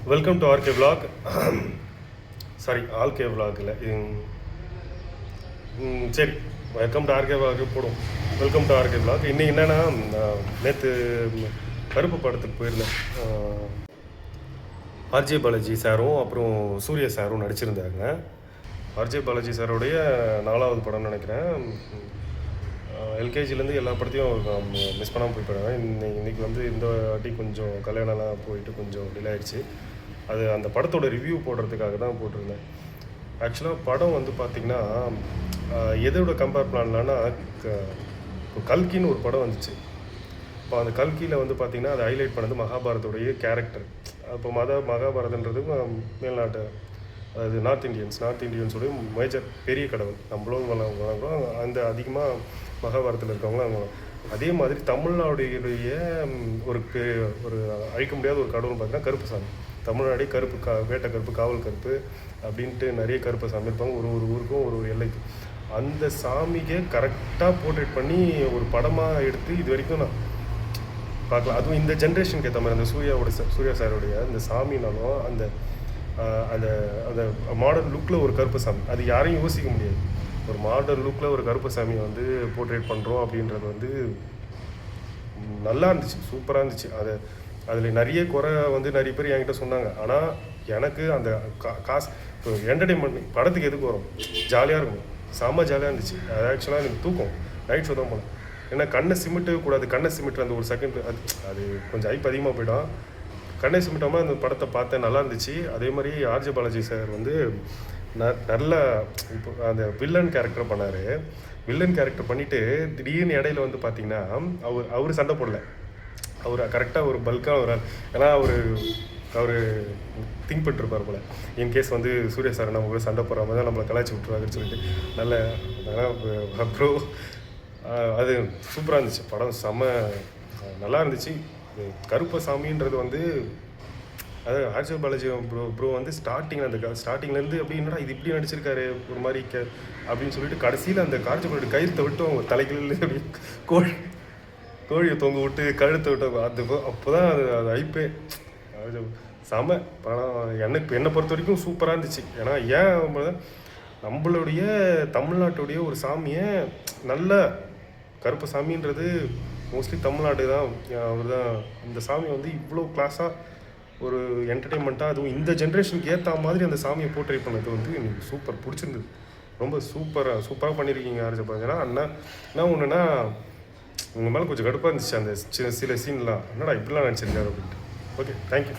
Welcome to RK vlog. Sorry, ஆல்கே vlog இல்லை. சரி, வெல்கம் டு ஆர்கே விலாக் போடும். Welcome to RK vlog. இன்றைக்கி என்னென்னா, நேற்று கருப்பு படத்துக்கு போயிருந்தேன். ஆர்ஜே பாலாஜி சாரும் அப்புறம் சூர்யா சாரும் நடிச்சிருந்தாங்க. ஆர்ஜே பாலாஜி சாரோடைய 4வது படம்னு நினைக்கிறேன். எல்கேஜிலேருந்து எல்லா படத்தையும் மிஸ் பண்ணாமல் போய் போயிடுவேன். இன்றைக்கி வந்து இந்த வாட்டி கொஞ்சம் கல்யாணம்லாம் போயிட்டு கொஞ்சம் டிலே ஆகிடுச்சு. அது அந்த படத்தோட ரிவ்யூ போடுறதுக்காக தான் போட்டிருந்தேன். ஆக்சுவலாக படம் வந்து பார்த்திங்கன்னா எதோட கம்பேர் பண்ணலான்னா, இப்போ கல்கின்னு ஒரு படம் வந்துச்சு. இப்போ அந்த கல்கியில் வந்து பார்த்திங்கன்னா அதை ஹைலைட் பண்ணது மகாபாரதோடைய கேரக்டர். இப்போ மகாபாரதன்றது மேல்நாட்டு, அதாவது நார்த் இண்டியன்ஸோடைய மேஜர் பெரிய கடவுள். நம்மளும் வழங்குறோம் அந்த அதிகமாக மகாபாரதத்தில் இருக்கவங்களும். அதே மாதிரி தமிழ்நாடுடைய ஒரு அழிக்க முடியாத ஒரு கடவுள்னு பார்த்தீங்கன்னா கருப்புசாமி. தமிழ்நாடே கருப்பு, வேட்டை கருப்பு, காவல் கருப்பு அப்படின்ட்டு நிறைய கருப்பு சாமி இருப்பாங்க. ஒரு ஊருக்கும் ஒரு எல்லைக்கு. அந்த சாமிக்கே கரெக்டாக போர்ட்ரேட் பண்ணி ஒரு படமாக எடுத்து இது வரைக்கும் நான் பார்க்கலாம். அதுவும் இந்த ஜென்ரேஷனுக்கு ஏற்ற மாதிரி அந்த சூர்யா சாரோடைய அந்த சாமினாலும் அந்த அந்த அந்த மாடர்ன் லுக்கில் ஒரு கருப்பு சாமி, அது யாரையும் யோசிக்க முடியாது. ஒரு மாடர்ன் லுக்கில் ஒரு கருப்பு சாமியை வந்து போர்ட்ரேட் பண்ணுறோம் அப்படின்றது வந்து நல்லா இருந்துச்சு, சூப்பராக இருந்துச்சு. அதில் நிறைய குறை வந்து நிறைய பேர் என்கிட்ட சொன்னாங்க. ஆனால் எனக்கு அந்த காசு இப்போ என்டர்டெயின்மெண்ட் படத்துக்கு எதுக்கு வரும், ஜாலியாக இருக்கும், செம்ம ஜாலியாக இருந்துச்சு. அது ஆக்சுவலாக எனக்கு தூக்கம் நைட் ஷோ தான் போனேன். ஏன்னா கண்ணை சிமிட்டவே கூடாது. கண்ணை சிமிட்டுற அந்த ஒரு செகண்ட் அது கொஞ்சம் ஐப்பு அதிகமாக போய்டும். கண்ணை சிமிட்டாமல் அந்த படத்தை பார்த்தேன், நல்லா இருந்துச்சு. அதே மாதிரி ஆர்ஜே பாலாஜி சார் வந்து நல்ல இப்போ அந்த வில்லன் கேரக்டர் பண்ணார். வில்லன் கேரக்டர் பண்ணிவிட்டு திடீர்னு இடையில வந்து பார்த்திங்கன்னா அவர் சண்டை போடல. அவர் கரெக்டாக ஒரு பல்காக ஒரு ஏன்னா அவர் திங்க் பண்ணிருப்பார் போல். இன்கேஸ் வந்து சூர்யா சார் நம்ம கூட சண்டை போடுற மாதிரி தான் நம்மளை கலாய்ச்சி விட்டுருவாங்கன்னு சொல்லிட்டு நல்ல ப்ரோ அது சூப்பராக இருந்துச்சு. படம் செம்ம நல்லா இருந்துச்சு. கருப்பசாமின்றது வந்து அது ஆர்ஜே பாலாஜி ப்ரோ வந்து ஸ்டார்டிங்லேருந்து அப்படின்னா இது இப்படி நடிச்சிருக்காரு ஒரு மாதிரி அப்படின்னு சொல்லிட்டு கடைசியில் அந்த கார்ஜி கயிறுத்தை விட்டு அவங்க தலைகளில் அப்படி கோழியை தொங்க விட்டு கழுத்தை விட்டு அப்போ தான் அது ஐப்பே செம படம். என்னை பொறுத்த வரைக்கும் சூப்பராக இருந்துச்சு. ஏன்னா நம்மளுடைய தமிழ்நாட்டுடைய ஒரு சாமியை நல்ல கருப்பு சாமின்றது மோஸ்ட்லி தமிழ்நாடு தான். அவர் தான் இந்த சாமி வந்து இவ்வளோ கிளாஸாக ஒரு என்டர்டெயின்மெண்ட்டாக, அதுவும் இந்த ஜென்ரேஷனுக்கு ஏற்ற மாதிரி அந்த சாமியை போர்ட்ரேட் பண்ணது வந்து எனக்கு சூப்பர் பிடிச்சிருந்தது. ரொம்ப சூப்பராக பண்ணியிருக்கீங்க ஆர்ஜே பாலாஜினா. என்ன ஒன்றுனா உங்கள் மேலே கொஞ்சம் கடுப்பாக இருந்துச்சு அந்த சில சீன்லாம். என்னடா இப்படிலாம் நினச்சிருக்காரு அப்படின்ட்டு. Okay, thank you.